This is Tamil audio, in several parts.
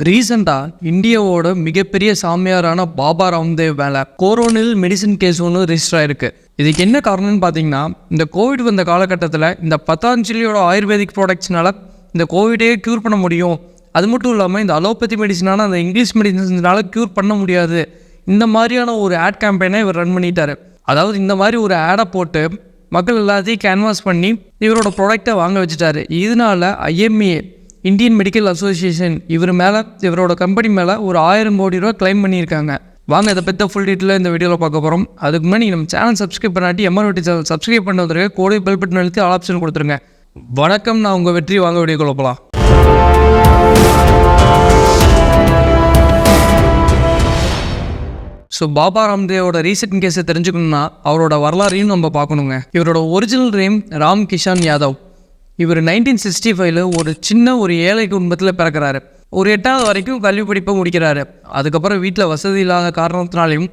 ரீசெண்டாக இந்தியாவோட மிகப்பெரிய சாமியாரான பாபா ராம்தேவ் மேலே கோரோனில் மெடிசன் கேஸ் ஒன்று ரிஜிஸ்டர் ஆயிருக்கு. இதுக்கு என்ன காரணம்னு பார்த்தீங்கன்னா, இந்த கோவிட் வந்த காலகட்டத்தில் இந்த பதாஞ்சலியோட ஆயுர்வேதிக் ப்ராடக்ட்ஸ்னால இந்த கோவிடே க்யூர் பண்ண முடியும். அது மட்டும் இல்லாமல் இந்த அலோபதி மெடிசனான அந்த இங்கிலீஷ் மெடிசன்ஸ்னால க்யூர் பண்ண முடியாது. இந்த மாதிரியான ஒரு ஆட் கேம்பெயினை இவர் ரன் பண்ணிட்டார். அதாவது இந்த மாதிரி ஒரு ஆடை போட்டு மக்கள் எல்லாத்தையும் கேன்வாஸ் பண்ணி இவரோட ப்ராடக்டை வாங்க வச்சுட்டாரு. இதனால IMA இந்தியன் மெடிக்கல் அசோசியேஷன் இவரோட கம்பெனி மேலே ஒரு 1000 கோடி ரூபா கிளைம் பண்ணியிருக்காங்க. வாங்க இதை பற்றி ஃபுல் டீட்டெயிலாக இந்த வீடியோவில் பார்க்க போகிறோம். அதுக்கு முன்னாடி நம்ம சேனல் சப்ஸ்கிரைப் பண்ணாட்டி MROT சேனல் சப்ஸ்கிரைப் பண்ண வந்துருங்க. கோடை பெல் பட்டன் அழுத்தி ஆல் ஆப்ஷன் கொடுத்துருங்க. வணக்கம், நான் உங்கள் வெற்றி. வாங்க வீடியோக்குள்ள போகலாம். ஸோ பாபா ராம்தேவோட ரீசெண்ட் கேஸை தெரிஞ்சுக்கணும்னா அவரோட வரலாறையும் நம்ம பார்க்கணுங்க. இவரோட ஒரிஜினல் நேம் ராம் கிஷான் யாதவ். இவர் 1965 ஒரு ஏழை குடும்பத்தில் பிறக்கிறாரு. ஒரு 8வது வரைக்கும் கல்வி படிப்பை முடிக்கிறாரு. அதுக்கப்புறம் வீட்டில் வசதி இல்லாத காரணத்தினாலையும்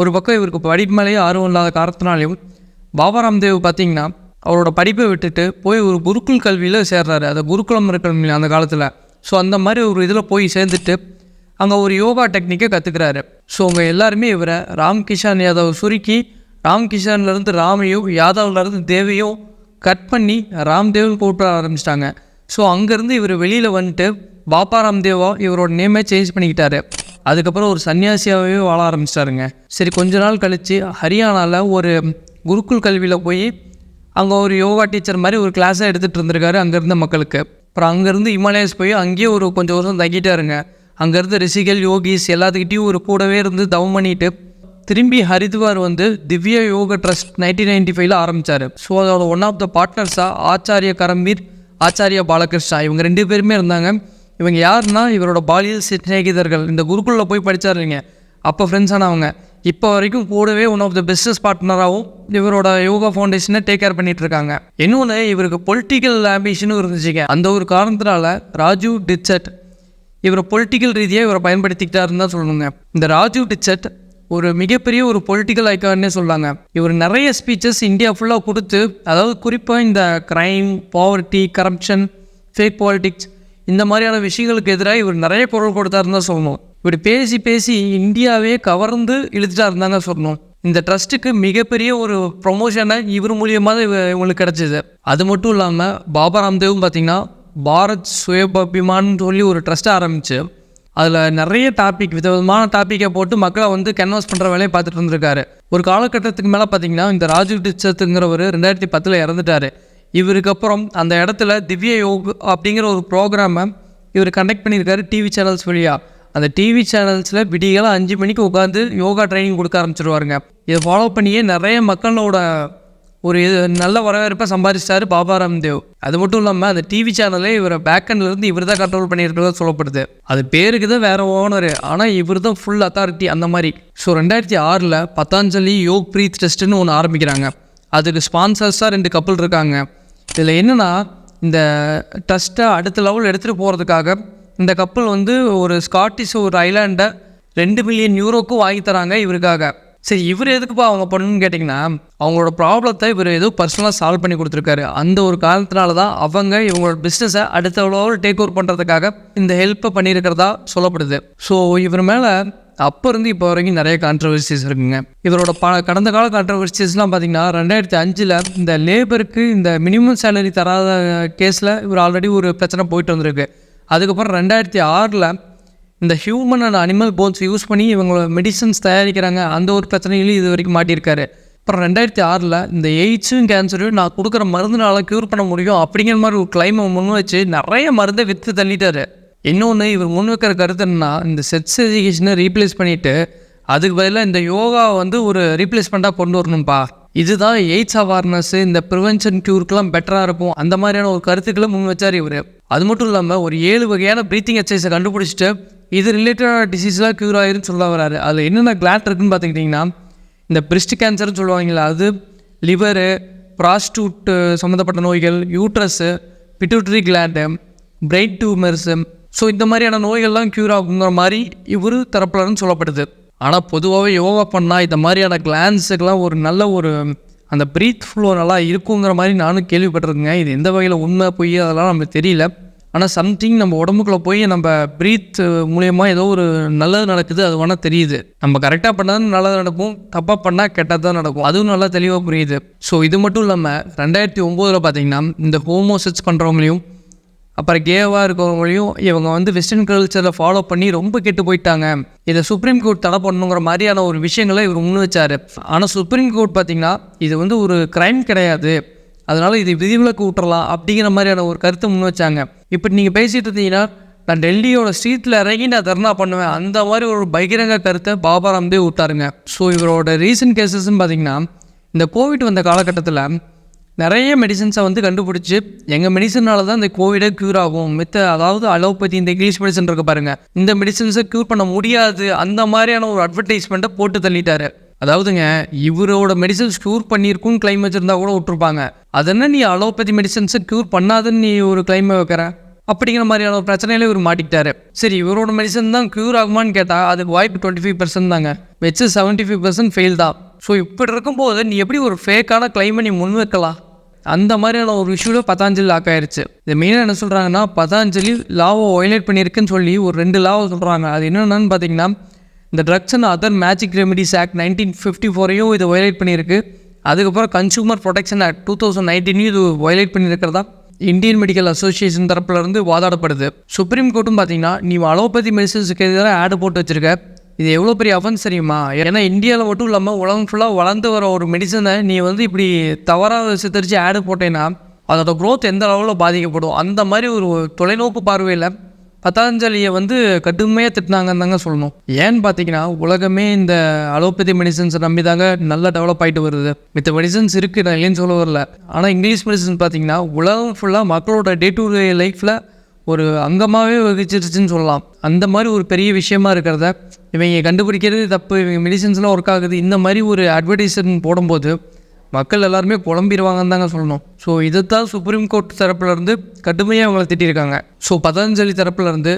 ஒரு பக்கம் இவருக்கு படிப்பு மேலேயே ஆர்வம் இல்லாத காரணத்தினாலையும் பாபா ராம்தேவ் பார்த்திங்கன்னா அவரோட படிப்பை விட்டுட்டு போய் ஒரு குருகுல் கல்வியில் சேர்றாரு. அது குருகுலம் இருக்கிற அந்த காலத்தில். ஸோ அந்த மாதிரி ஒரு இதில் போய் சேர்ந்துட்டு அங்கே ஒரு யோகா டெக்னிக்கை கற்றுக்கிறாரு. ஸோ அவங்க எல்லாருமே இவரை ராம் கிஷான் யாதவ் சுருக்கி ராம் கிஷான்லேருந்து ராமையும் யாதவ்லேருந்து தேவையும் கட் பண்ணி ராம்தேவ் கூப்பிட ஆரம்பிச்சிட்டாங்க. ஸோ அங்கேருந்து இவர் வெளியில் வந்துட்டு பாபா ராம்தேவா இவரோட நேமே சேஞ்ச் பண்ணிக்கிட்டாரு. அதுக்கப்புறம் ஒரு சன்னியாசியாகவே வாழ ஆரம்பிச்சிட்டாருங்க. சரி, கொஞ்ச நாள் கழித்து ஹரியானாவில் ஒரு குருகுல் கல்வியில் போய் அங்கே ஒரு யோகா டீச்சர் மாதிரி ஒரு கிளாஸாக எடுத்துகிட்டு இருந்திருக்காரு அங்கேருந்த மக்களுக்கு. அப்புறம் அங்கேருந்து ஹிமாலயாஸ் போய் அங்கேயே ஒரு கொஞ்சம் வருஷம் தங்கிட்டாருங்க. அங்கேருந்து ரிஷிகள் யோகிஸ் எல்லாத்துக்கிட்டையும் ஒரு கூடவே இருந்து தவம் பண்ணிட்டு திரும்பி ஹரித்வார் வந்து திவ்ய யோக ட்ரஸ்ட் 1995 ஆரம்பித்தார். ஸோ அதோட ஒன் ஆஃப் த பார்ட்னர்ஸாக ஆச்சாரிய கரம்பீர், ஆச்சாரிய பாலகிருஷ்ணா இவங்க 2 பேருமே இருந்தாங்க. இவங்க யாருன்னா இவரோட பாலியல் சிநேகிதர்கள். இந்த குருகுலில் போய் படித்தாருங்க, அப்போ ஃப்ரெண்ட்ஸான அவங்க. இப்போ வரைக்கும் கூடவே ஒன் ஆஃப் த பிஸ்னஸ் பார்ட்னராகவும் இவரோட யோகா ஃபவுண்டேஷனை டேக் கேர் பண்ணிட்டு இருக்காங்க. இன்னொன்று, இவருக்கு பொலிட்டிக்கல் ஆம்பிஷனும் இருந்துச்சுங்க. அந்த ஒரு காரணத்தினால ராஜீவ் டிச்சட் இவரை பொலிட்டிக்கல் ரீதியாக இவரை பயன்படுத்திக்கிட்டாருன்னு தான் சொல்லணுங்க. இந்த ராஜீவ் டிச்சட் ஒரு மிகப்பெரிய ஒரு பொலிட்டிக்கல் ஐக்கான்னே சொல்லாங்க. இவர் நிறைய ஸ்பீச்சஸ் இந்தியா ஃபுல்லாக கொடுத்து, அதாவது குறிப்பாக இந்த crime, poverty, corruption, fake politics இந்த மாதிரியான விஷயங்களுக்கு எதிராக இவர் நிறைய குரல் கொடுத்தாருன்னு தான் சொல்லணும். இப்படி பேசி பேசி இந்தியாவே கவர்ந்து இழுத்துட்டா இருந்தாங்க சொல்லணும். இந்த ட்ரஸ்ட்டுக்கு மிகப்பெரிய ஒரு ப்ரொமோஷனை இவர் மூலியமாக தான் இவங்களுக்கு கிடச்சிது. அது மட்டும் இல்லாமல் பாபா ராம்தேவும் பார்த்திங்கன்னா பாரத் சுயபிமான்னு சொல்லி ஒரு ட்ரஸ்ட்டை ஆரம்பித்து அதில் நிறைய விதவிதமான டாப்பிக்கை போட்டு மக்களை வந்து கேன்வாஸ் பண்ணுற வேலையை பார்த்துட்டு இருந்திருக்காரு. ஒரு காலகட்டத்துக்கு மேலே பார்த்திங்கன்னா இந்த ராஜீவ் டிச்சத்துங்கிறவர் 2010 இறந்துட்டார். இவருக்கு அப்புறம் அந்த இடத்துல திவ்ய யோக் அப்படிங்கிற ஒரு ப்ரோக்ராமை இவர் கண்டக்ட் பண்ணியிருக்காரு டிவி சேனல்ஸ் வழியாக. அந்த டிவி சேனல்ஸில் விடியெல்லாம் 5 மணிக்கு உட்காந்து யோகா ட்ரைனிங் கொடுக்க ஆரம்பிச்சிருவாருங்க. இதை ஃபாலோ பண்ணியே நிறைய மக்களோட ஒரு நல்ல வரவேற்பை சம்பாதிச்சிட்டாரு பாபா ராம்தேவ். அது மட்டும் இல்லாமல் அந்த டிவி சேனலே இவரை பேக்கண்ட்லேருந்து இவர் தான் கண்ட்ரோல் பண்ணியிருக்கிறதா சொல்லப்படுது. அது பேருக்கு தான் வேறு ஓனர், ஆனால் இவர் தான் ஃபுல் அத்தாரிட்டி அந்த மாதிரி. ஸோ 2006 பதாஞ்சலி யோக் ப்ரீத் டெஸ்ட்டுன்னு ஒன்று ஆரம்பிக்கிறாங்க. அதுக்கு ஸ்பான்சர்ஸாக 2 கப்பல் இருக்காங்க. இதில் என்னென்னா, இந்த ட்ரஸ்ட்டை அடுத்த லெவல் எடுத்துகிட்டு போகிறதுக்காக இந்த கப்பல் வந்து ஒரு ஸ்காட்டிஷ் ஒரு ஐலாண்டை 2 மில்லியன் யூரோக்கும் வாங்கி தராங்க இவருக்காக. சரி, இவர் எதுக்குப்பா அவங்க பண்ணணும்னு கேட்டிங்கன்னா, அவங்களோட ப்ராப்ளத்தை இவர் ஏதோ பர்சனலாக சால்வ் பண்ணி கொடுத்துருக்காரு. அந்த ஒரு காரணத்தினால தான் இவங்களோட பிஸ்னஸை அடுத்த லெவல் டேக் ஓவர் பண்ணுறதுக்காக இந்த ஹெல்ப்பை பண்ணியிருக்கிறதா சொல்லப்படுது. ஸோ இவர் மேலே அப்போ இருந்து இப்போ வரைக்கும் நிறைய கான்ட்ரவர்சிஸ் இருக்குங்க. இவரோட கடந்த கால கான்ட்ரவர்சிஸ்லாம் பார்த்திங்கன்னா 2005 இந்த லேபருக்கு இந்த மினிமம் சேலரி தராத கேஸில் இவர் ஆல்ரெடி ஒரு பிரச்சனை போயிட்டு வந்திருக்கு. அதுக்கப்புறம் 2006 இந்த human and animal bones use பண்ணி இவங்களோட மெடிசன்ஸ் தயாரிக்கிறாங்க. அந்த ஒரு பிரச்சனையிலையும் இது வரைக்கும் மாட்டியிருக்காரு. அப்புறம் 2006 இந்த எய்ட்ஸும் கேன்சரையும் நான் கொடுக்குற மருந்துனால க்யூர் பண்ண முடியும் அப்படிங்கிற மாதிரி ஒரு கிளைமை முன் வச்சு நிறைய மருந்தை விற்று தள்ளிட்டாரு. இன்னொன்று, இவர் முன் வைக்கிற கருத்து என்னன்னா, இந்த செக்ஸ் எஜுகேஷனை ரீப்ளேஸ் பண்ணிவிட்டு அதுக்கு பதிலாக இந்த யோகாவை வந்து ஒரு ரீப்ளேஸ்மெண்ட்டாக கொண்டு வரணும்ப்பா, இதுதான் எய்ட்ஸ் அவேர்னஸ், இந்த ப்ரிவென்ஷன் க்யூருக்கெல்லாம் பெட்டராக இருக்கும், அந்த மாதிரியான ஒரு கருத்துக்களை முன் வச்சார் இவர். அது மட்டும் இல்லாமல் ஒரு 7 வகையான ப்ரீத்திங் எக்ஸசைஸை கண்டுபிடிச்சிட்டு இது ரிலேட்டடான டிசீஸ்லாம் க்யூர் ஆகிருன்னு சொல்ல வராரு. அதில் என்னென்ன கிளாட் இருக்குதுன்னு பார்த்துக்கிட்டிங்கன்னா, இந்த பிரெஸ்ட் கேன்சர்னு சொல்லுவாங்களா, அது லிவரு, ப்ராஸ்டூட் சம்மந்தப்பட்ட நோய்கள், யூட்ரஸ்ஸு, பிட்யூட்டரி கிளாண்டு, பிரெயின் டியூமர்ஸு, ஸோ இந்த மாதிரியான நோய்கள்லாம் க்யூர் ஆகுங்கிற மாதிரி இவர் தரப்புலன்னு சொல்லப்படுது. ஆனால் பொதுவாகவே யோகா பண்ணால் இந்த மாதிரியான கிளான்ஸுக்கெலாம் ஒரு நல்ல ஒரு அந்த ப்ரீத் ஃப்ளோ நல்லா இருக்குங்கிற மாதிரி நானும் கேள்விப்பட்டிருக்கேங்க. இது எந்த வகையில் உண்மை பொய் அதெல்லாம் நமக்கு தெரியல. ஆனால் சம்திங் நம்ம உடம்புக்குள்ளே போய் நம்ம ப்ரீத் மூலயமா ஏதோ ஒரு நல்லது நடக்குது, அது வேணால் தெரியுது. நம்ம கரெக்டாக பண்ணால் நல்லது நடக்கும், தப்பாக பண்ணால் கெட்டது தான் நடக்கும், அதுவும் நல்லா தெளிவாக புரியுது. ஸோ இது மட்டும் இல்லாமல் 2009 பார்த்தீங்கன்னா இந்த ஹோமோ செக்ஸ் பண்ணுறவங்களையும் அப்புறம் கேவாக இருக்கிறவங்களையும் இவங்க வந்து வெஸ்டர்ன் கல்ச்சரில் ஃபாலோ பண்ணி ரொம்ப கெட்டு போயிட்டாங்க, இதை சுப்ரீம் கோர்ட் தடை பண்ணுங்கிற மாதிரியான ஒரு விஷயங்களை இவர் முன் வச்சார். ஆனால் சுப்ரீம் கோர்ட் பார்த்திங்கன்னா இது வந்து ஒரு க்ரைம் கிடையாது, அதனால் இது விதிவிலக்கு விட்டுறலாம் அப்படிங்கிற மாதிரியான ஒரு கருத்தை முன் வச்சாங்க. இப்போ நீங்கள் பேசிகிட்டு இருந்தீங்கன்னா நான் டெல்லியோட ஸ்ட்ரீட்டில் இறங்கி நான் தர்ணா பண்ணுவேன், அந்த மாதிரி ஒரு பகிரங்க கருத்தை பாபா ராம்தேவ் விட்டாருங்க. ஸோ இவரோட ரீசன்ட் கேசஸ்ன்னு பார்த்திங்கன்னா இந்த கோவிட் வந்த காலகட்டத்தில் நிறைய மெடிசன்ஸை வந்து கண்டுபிடிச்சி எங்கள் மெடிசனால தான் இந்த கோவிடை க்யூர் ஆகும், அதாவது அலோபதி இந்த இங்கிலீஷ் மெடிசன் இருக்க பாருங்கள், இந்த மெடிசன்ஸை க்யூர் பண்ண முடியாது, அந்த மாதிரியான ஒரு அட்வர்டைஸ்மெண்ட்டை போட்டு தள்ளிட்டாரு. அதாவதுங்க இவரோட மெடிசன்ஸ் க்யூர் பண்ணியிருக்கும் கிளைம் வச்சுருந்தா கூட விட்டுருப்பாங்க, அதென்ன நீ அலோபதி மெடிசன்ஸை க்யூர் பண்ணாதுன்னு நீ ஒரு கிளைமை வைக்கிற அப்படிங்கிற மாதிரியான ஒரு பிரச்சனையில இவர் மாட்டிக்கிட்டாரு. சரி, இவரோட மெடிசன் தான் க்யூர் ஆகுமான்னு கேட்டால் அதுக்கு வாய்ப்பு 25% தாங்க, வச்சு 75% ஃபெயில் தான். ஸோ இப்படி இருக்கும்போது நீ எப்படி ஒரு ஃபேக்கான கிளைமை நீ முன் வைக்கலாம்? அந்த மாதிரியான ஒரு இஷ்யூவில் பதாஞ்சலி லாக் ஆயிடுச்சு. இது மெயினாக என்ன சொல்கிறாங்கன்னா பதாஞ்சலி லாவை வயலேட் பண்ணியிருக்குன்னு சொல்லி ஒரு 2 லாவை சொல்கிறாங்க. அது என்னென்னு பார்த்தீங்கன்னா இந்த drugs and other magic remedies act 1954 இது வயலேட் பண்ணியிருக்கு. அதுக்கப்புறம் கன்சூமர் ப்ரொடெக்ஷன் ஆக்ட் 2019 இது வயலேட் பண்ணியிருக்கிறதா இந்தியன் மெடிக்கல் அசோசியேஷன் தரப்புலேருந்து வாதாடப்படுது. சுப்ரீம் கோர்ட்டும் பார்த்தீங்கன்னா நீ அலோபதி மெடிசன்ஸுக்கு எதிராக ஆடு போட்டு வச்சுருக்க, இது எவ்வளோ பெரிய அஃபென்ஸ் தெரியுமா? ஏன்னா இந்தியாவில் மட்டும் இல்லாமல் உலகம் ஃபுல்லாக வளர்ந்து வர ஒரு மெடிசனை நீ வந்து இப்படி தவறாக சித்தரித்து ஆடு போட்டேன்னா அதோட க்ரோத் எந்த அளவில் பாதிக்கப்படும். அந்த மாதிரி ஒரு தொலைநோக்கு பார்வையில் பதாஞ்சலியை வந்து கடுமையாக திட்டினாங்கன்னு தாங்க சொல்லணும். ஏன்னு பார்த்தீங்கன்னா உலகமே இந்த அலோபதி மெடிசன்ஸை நம்பி தாங்க நல்லா டெவலப் ஆகிட்டு வருது. மித்த மெடிசன்ஸ் இருக்குது, நான் இல்லைன்னு சொல்ல வரல. ஆனால் இங்கிலீஷ் மெடிசன்ஸ் பார்த்தீங்கன்னா உலகம் ஃபுல்லாக மக்களோட டே டு டே லைஃப்பில் ஒரு அங்கமாகவே வகிச்சிருச்சுன்னு சொல்லலாம். அந்த மாதிரி ஒரு பெரிய விஷயமா இருக்கிறத இவங்க கண்டுபிடிக்கிறது தப்பு, இவங்க மெடிசன்ஸ்லாம் ஒர்க் ஆகுது, இந்த மாதிரி ஒரு அட்வர்டைஸ்மெண்ட் போடும்போது மக்கள் எல்லாருமே குழம்பிடுவாங்கன்னு தாங்க சொல்லணும். ஸோ இதைத்தான் சுப்ரீம் கோர்ட் தரப்புலேருந்து கடுமையாக அவங்கள திட்டியிருக்காங்க. ஸோ பதஞ்சலி தரப்புலேருந்து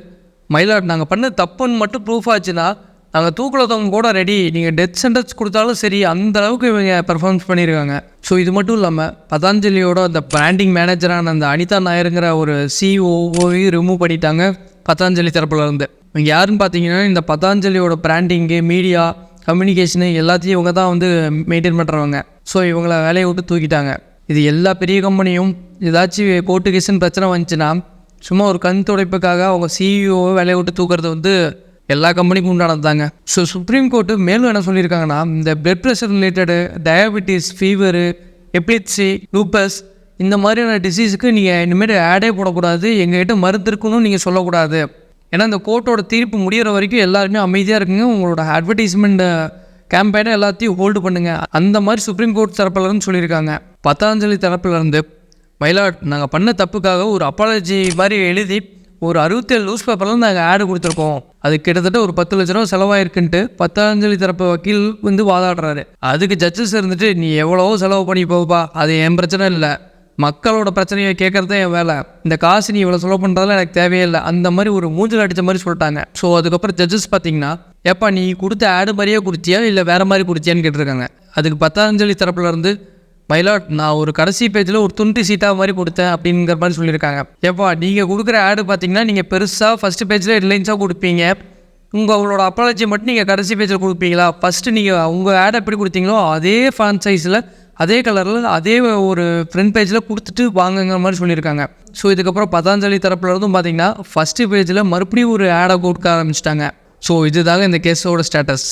மயிலாட் நாங்கள் பண்ண தப்புன்னு மட்டும் ப்ரூஃப் ஆச்சுன்னா நாங்கள் தூக்கில் தவங்க கூட ரெடி, நீங்கள் டெத் சென்டென்ஸ் கொடுத்தாலும் சரி, அந்த அளவுக்கு இவங்க பெர்ஃபார்மன்ஸ் பண்ணியிருக்காங்க. ஸோ இது மட்டும் இல்லாமல் பதஞ்சலியோட அந்த பிராண்டிங் மேனேஜரான அந்த அனிதா நாயருங்கிற ஒரு சிஓஓவையும் ரிமூவ் பண்ணிட்டாங்க பதஞ்சலி தரப்புலேருந்து. இவங்க யாருன்னு பார்த்தீங்கன்னா இந்த பதஞ்சலியோட பிராண்டிங்கு, மீடியா, கம்யூனிகேஷனு எல்லாத்தையும் இவங்க தான் வந்து மெயின்டைன் பண்ணுறவங்க. ஸோ இவங்கள வேலையை விட்டு தூக்கிட்டாங்க. இது எல்லா பெரிய கம்பெனியும் ஏதாச்சும் கோர்ட்டு கேஸுன்னு பிரச்சனை வந்துச்சுன்னா சும்மா ஒரு கண் துடைப்புக்காக அவங்க சிஇஓவை வேலையை விட்டு தூக்குறது வந்து எல்லா கம்பெனிக்கும் உண்டானது தாங்க. ஸோ சுப்ரீம் கோர்ட்டு மேலும் என்ன சொல்லியிருக்காங்கன்னா இந்த blood pressure related, diabetes, fever, epilepsy, lupus இந்த மாதிரியான டிசீஸுக்கு நீங்கள் இனிமேல் ஆடே போடக்கூடாது, எங்கள்கிட்ட மருந்து இருக்குன்னு நீங்கள் சொல்லக்கூடாது. ஏன்னா இந்த கோர்ட்டோட தீர்ப்பு முடிகிற வரைக்கும் எல்லாருமே அமைதியாக இருக்குங்க, உங்களோட அட்வர்டைஸ்மெண்ட் கேம்பெயினை எல்லாத்தையும் ஹோல்டு பண்ணுங்கள், அந்த மாதிரி சுப்ரீம் கோர்ட் தரப்புலன்னு சொல்லியிருக்காங்க. பதஞ்சலி தரப்புலேருந்து மயிலாட் நாங்கள் பண்ண தப்புக்காக ஒரு அப்பாலஜி மாதிரி எழுதி ஒரு 67 நியூஸ் பேப்பரில் நாங்கள் ஆடு கொடுத்துருக்கோம், அது கிட்டத்தட்ட ஒரு 10 லட்ச ரூபா செலவாயிருக்குன்ட்டு பதஞ்சலி தரப்பு வக்கீல் வந்து வாதாடுறாரு. அதுக்கு ஜட்ஜஸ் இருந்துட்டு நீ எவ்வளவோ செலவு பண்ணி போப்பா, அது என் பிரச்சனை இல்லை, மக்களோட பிரச்சனையை கேட்குறது என் வேலை, இந்த காசு நீ இவ்வளோ செலவு பண்ணுறதுல எனக்கு தேவையே இல்லை, அந்த மாதிரி ஒரு மூஞ்சில் அடித்த மாதிரி சொல்லிட்டாங்க. ஸோ அதுக்கப்புறம் ஜட்ஜஸ் பார்த்தீங்கன்னா ஏப்பா நீ கொடுத்த ஆடு மாதிரியே கொடுத்தியா இல்லை வேறு மாதிரி கொடுத்தியான்னு கேட்டிருக்காங்க. அதுக்கு பதஞ்சலி தரப்புலேருந்து மயிலாட் நான் ஒரு கடைசி பேஜில் ஒரு துண்டு சீட்டாக மாதிரி கொடுத்தேன் அப்படிங்கிற மாதிரி சொல்லியிருக்காங்க. ஏப்பா நீங்கள் கொடுக்குற ஆடு பார்த்தீங்கன்னா நீங்கள் பெருசாக ஃபஸ்ட்டு பேஜில் ஹெட்லைன்ஸாக கொடுப்பீங்க, உங்களோட அப்பாலஜி மட்டும் நீங்கள் கடைசி பேஜில் கொடுப்பீங்களா? ஃபஸ்ட்டு நீங்கள் உங்கள் ஆடை எப்படி கொடுத்தீங்களோ அதே ஃபாண்ட் சைஸில் அதே கலரில் அதே ஒரு ஃப்ரண்ட் பேஜில் கொடுத்துட்டு வாங்குங்கிற மாதிரி சொல்லியிருக்காங்க. ஸோ இதுக்கப்புறம் பதஞ்சலி தரப்புலேருந்தும் பார்த்தீங்கன்னா ஃபஸ்ட்டு பேஜில் மறுபடியும் ஒரு ஆடை கொடுக்க ஆரம்பிச்சிட்டாங்க. ஸோ இதுதாங்க இந்த கேஸோட ஸ்டேட்டஸ்.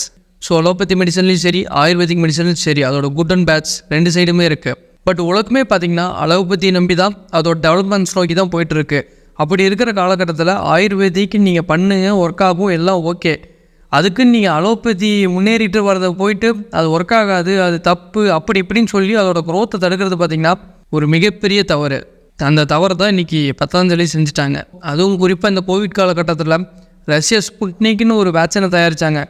ஸோ அலோபதி மெடிசன்லையும் சரி, ஆயுர்வேதிக் மெடிசன்லையும் சரி, அதோட குட் அண்ட் பேட்ஸ் 2 சைடுமே இருக்குது. பட் உலகமே பார்த்திங்கன்னா அலோபதியை நம்பி தான் அதோட டெவலப்மெண்ட்ஸ் நோக்கி தான் போயிட்டுருக்கு. அப்படி இருக்கிற காலகட்டத்தில் ஆயுர்வேதிக்கு நீங்கள் பண்ணுங்க, ஒர்க் ஆகும், எல்லாம் ஓகே. அதுக்குன்னு நீங்கள் அலோபதி முன்னேறிட்டு வரதை போயிட்டு அது ஒர்க் ஆகாது, அது தப்பு, அப்படி இப்படின்னு சொல்லி அதோட குரோத்தை தடுக்கிறது பார்த்திங்கன்னா ஒரு மிகப்பெரிய தவறு. அந்த தவறை தான் இன்றைக்கி பதஞ்சலி செஞ்சுட்டாங்க. அதுவும் குறிப்பாக இந்த கோவிட் காலகட்டத்தில் ரஷ்யா ஸ்புட்னிக்னு ஒரு வேக்சினை தயாரித்தாங்க.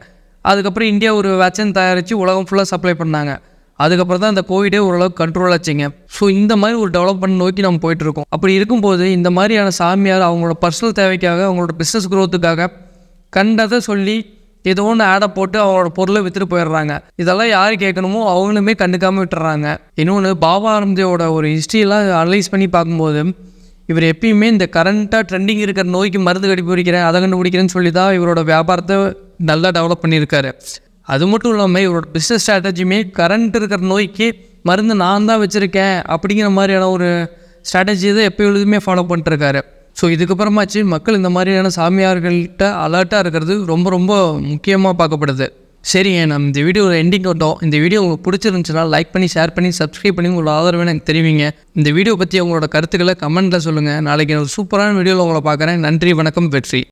அதுக்கப்புறம் இந்தியா ஒரு வேக்சின் தயாரித்து உலகம் ஃபுல்லாக சப்ளை பண்ணாங்க. அதுக்கப்புறம் தான் இந்த கோவிடே ஓரளவுக்கு கண்ட்ரோல் ஆச்சுங்க. ஸோ இந்த மாதிரி ஒரு டெவலப்மெண்ட் நோக்கி நம்ம போயிட்டுருக்கோம். அப்படி இருக்கும்போது இந்த மாதிரியான சாமியார் அவங்களோட பர்சனல் தேவைக்காக, அவங்களோட பிஸ்னஸ் க்ரோத்துக்காக கண்டதை சொல்லி ஏதோ ஒன்று ஆடை போட்டு அவங்களோட பொருளை விற்றுட்டு போயிடுறாங்க. இதெல்லாம் யார் கேட்கணுமோ அவங்களுமே கண்டுக்காமல் விட்டுறாங்க. இன்னொன்று பாபா ராம்தேவோட ஒரு ஹிஸ்ட்ரியெல்லாம் அனலைஸ் பண்ணி பார்க்கும்போது இவர் எப்பயுமே இந்த கரண்ட்டாக ட்ரெண்டிங் இருக்கிற நோய்க்கு மருந்து கண்டுபிடிக்கிறேன் அதை கண்டுபிடிக்கிறேன்னு சொல்லி தான் இவரோட வியாபாரத்தை நல்லா டெவலப் பண்ணியிருக்காரு. அது மட்டும் இல்லாமல் இவரோட பிஸ்னஸ் ஸ்ட்ராட்டஜியுமே கரண்ட் இருக்கிற நோய்க்கு மருந்து நான் தான் வச்சுருக்கேன் அப்படிங்கிற மாதிரியான ஒரு ஸ்ட்ராட்டஜி தான் எப்பொழுதுமே ஃபாலோ பண்ணிட்டுருக்காரு. ஸோ இதுக்கப்புறமாச்சு மக்கள் இந்த மாதிரியான சாமியார்கள்கிட்ட அலர்ட்டாக இருக்கிறது ரொம்ப ரொம்ப முக்கியமாக பார்க்கப்படுது. சரிங்க, நம்ம இந்த வீடியோவில் எண்டிங் விட்டோம். இந்த வீடியோ உங்களுக்கு பிடிச்சிருந்துச்சுன்னா லைக் பண்ணி ஷேர் பண்ணி சப்ஸ்கிரைப் பண்ணி உங்களோட ஆதரவை எனக்கு தெரிவிங்க. இந்த வீடியோ பற்றி உங்களோட கருத்துக்களை கமெண்ட்டில் சொல்லுங்கள். நாளைக்கு ஒரு சூப்பரான வீடியோவில் உங்களை பார்க்குறேன். நன்றி, வணக்கம், வெற்றி.